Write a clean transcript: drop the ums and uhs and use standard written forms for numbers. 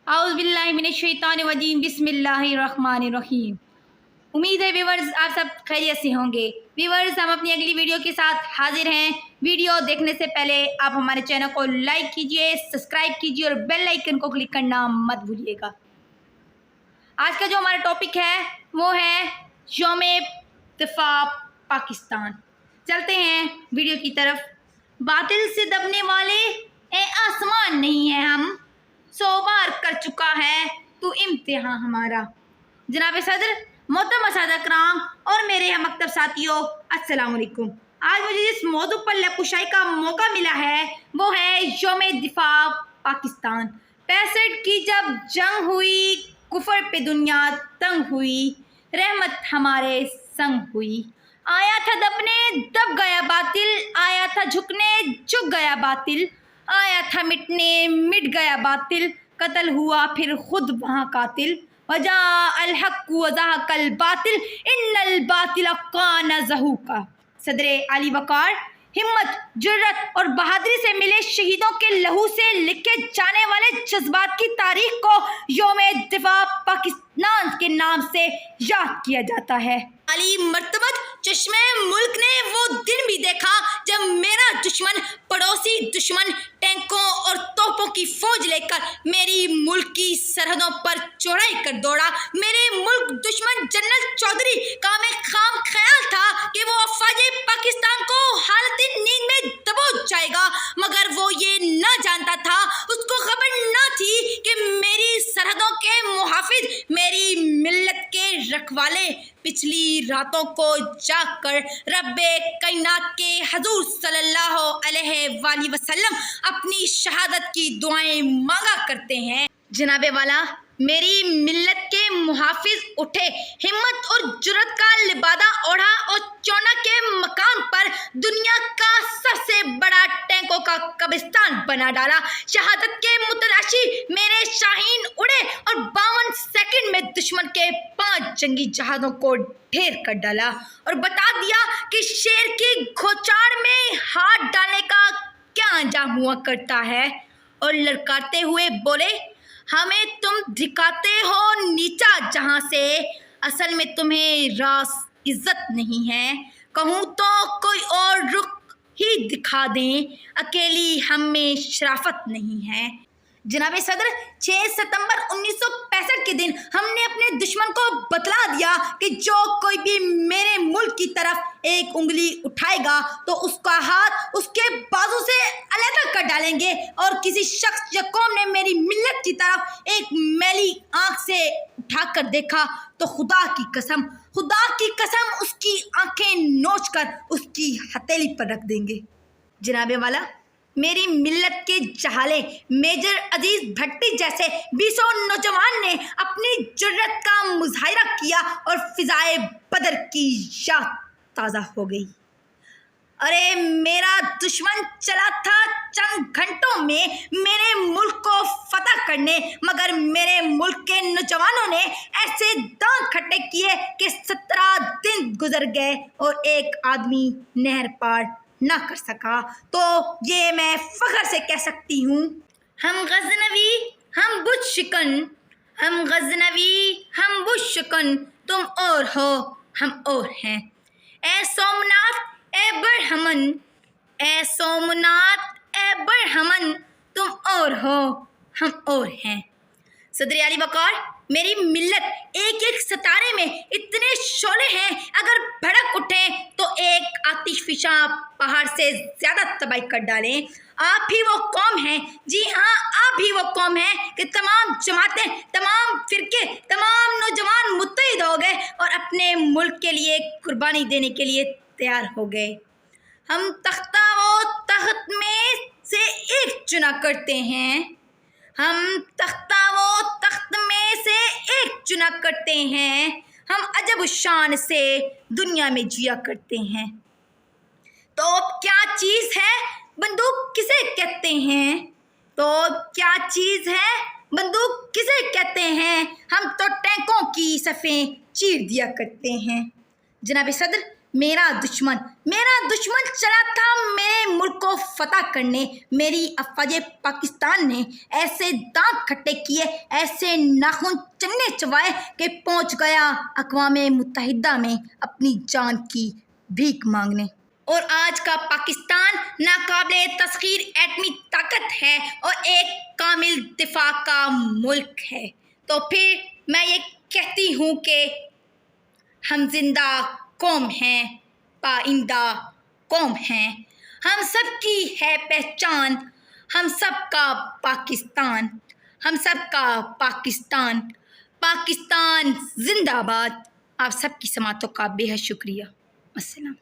आउज़ बिल्लाहि मिनश शैतानिर रजीम बिस्मिल्लाहिर रहमानिर रहीम। उम्मीद है व्यूवर्स आप सब खैरियत से होंगे। व्यूवर्स, हम अपनी अगली वीडियो के साथ हाजिर हैं। वीडियो देखने से पहले आप हमारे चैनल को लाइक कीजिए, सब्सक्राइब कीजिए और बेल आइकन को क्लिक करना मत भूलिएगा। आज का जो हमारा टॉपिक है वो है यौम दिफा पाकिस्तान। चलते हैं वीडियो की तरफ। बातिल से दबने वाले ए आसमान नहीं है हम, 100 बार कर चुका है तू इम्तिहान हमारा। जनाब सदर, मोहतरम असातिज़ा कराम और मेरे हम मकतब साथियों, अस्सलाम वालेकुम। आज मुझे जिस मौजू पर लकुशाई का मौका मिला है वो है यौम दिफा पाकिस्तान। 65 की जब जंग हुई, कुफर पे दुनिया तंग हुई, रहमत हमारे संग हुई। आया था दबने दब गया बातिल, आया था झुकने झुक गया बातिल, आया था मिटने मिट गया बातिल, कत्ल हुआ फिर खुद वहाँ कातिल। वजा अल हक वज़ाहकल बातिल इन्नल बातिल कान ज़हूका। सदरे आली वक़ार, हिम्मत, जुर्रत और बहादुरी से मिले शहीदों के लहू से लिखे जाने वाले जज्बात की तारीख को यौम दिफा पाकिस्तान के नाम से याद किया जाता है। अली मर्तबत चश्मे मुल्क ने वो दिन भी देखा जब मेरा दुश्मन, पड़ोसी दुश्मन, टैंकों और तोपों की फौज लेकर मेरी मुल्क की सरहदों पर चौड़ाई कर दौड़ा। मेरे मुल्क दुश्मन जनरल चौधरी का में खाम ख्याल था कि वो अफवाज पाकिस्तान को हालत नींद में दबोच जाएगा, मगर वो ये ना जानता था, उसको खबर ना थी कि मेरी सरहदों के मुहाफिज, मेरी मिल्लत के रखवाले पिछली रातों को जाग कर रब्बे कायनात के हजूर सल्लल्लाहु अलैहि वसल्लम अपनी शहादत की दुआएं मांगा करते हैं। जनाबे वाला, मेरी मिल्लत के मुहाफिज उठे, हिम्मत और जुर्रत का लिबादा ओढ़ा और चौना के मकाम पर दुनिया का सबसे बड़ा टैंकों का कब्रिस्तान बना डाला। शहादत के मुतलाशी मेरे शाहीन उड़े और 52 सेकंड में दुश्मन के 5 जंगी जहाज़ों को ढेर कर डाला और बता दिया कि शेर की घोचाड़ में हाथ डालने का क्या अंजाम हुआ करता है। और ललकारते हुए बोले, हमें तुम दिखाते हो नीचा जहां से, असल में तुम्हें रास इज्जत नहीं है। कहूँ तो कोई और रुख ही दिखा दें, अकेली हम में शराफत नहीं है। जनाब सदर, 6 सितंबर 1965 के दिन हमने अपने दुश्मन को बतला दिया कि जो कोई भी मेरे मुल्क की तरफ एक उंगली उठाएगा तो उसका हाथ उसके बाजू से अलग कर डालेंगे। और किसी शख्स या कौम ने मेरी मिल्लत की तरफ एक मैली आंख से उठाकर देखा तो खुदा की कसम उसकी आंखें नोच कर उसकी हथेली पर रख देंगे। जनाबे वाला, मेरी मिल्लत के जहाले मेजर अजीज भट्टी जैसे 20 नौजवान ने अपनी जुर्रत का मुजाहिरा किया और फिजाए बदर की याद ताज़ा हो गई। अरे मेरा दुश्मन चला था चंद घंटों में मेरे मुल्क को फतह करने, मगर मेरे मुल्क के नौजवानों ने ऐसे दांत खट्टे किए कि 17 दिन गुजर गए और एक आदमी नहर पार ना कर सका। तो ये मैं फख्र से कह सकती हूँ, हम गज़नवी हम बुत शिकन, हम गज़नवी हम बुत शिकन, तुम और हो हम और हैं। ए सोमनाथ ए बरहमन, ए सोमनाथ ए बरहमन, तुम और हो हम और हैं। सदर आली वक़ार, मेरी मिल्लत एक एक सितारे में इतने शोले हैं, अगर भड़क उठे तो एक आतिशफिशा पहाड़ से ज़्यादा तबाही कर डालें। आप ही वो कौम हैं, जी हाँ आप ही वो कौम हैं कि तमाम जमातें, तमाम फिरके, तमाम नौजवान मुत्तहिद हो गए और अपने मुल्क के लिए कुर्बानी देने के लिए तैयार हो गए। हम तख्ता व तख्त में से एक चुना करते हैं, हम तख्ता व तख्त में से एक चुना करते हैं, हम अजब शान से दुनिया में जिया करते हैं। तो क्या चीज़ है बंदूक किसे कहते हैं, तो क्या चीज़ है बंदूक किसे कहते हैं, हम तो टैंकों की सफ़ें चीर दिया करते हैं। जनाब सदर, میرا دشمن چلا تھا میرے ملک کو فتح کرنے، میری افواج پاکستان نے ایسے دانت کھٹے کیے، ایسے ناخن چنے چبائے کہ پہنچ گیا اقوام متحدہ میں اپنی جان کی بھیک مانگنے۔ اور آج کا پاکستان ناقابل تسخیر ایٹمی طاقت ہے اور ایک کامل دفاع کا ملک ہے۔ تو پھر میں یہ کہتی ہوں کہ ہم زندہ قوم ہیں، پائندہ قوم ہیں، ہم سب کی ہے پہچان، ہم سب کا پاکستان، ہم سب کا پاکستان، پاکستان زندہ باد۔ آپ سب کی سماعتوں کا بے حد شکریہ۔ السلام۔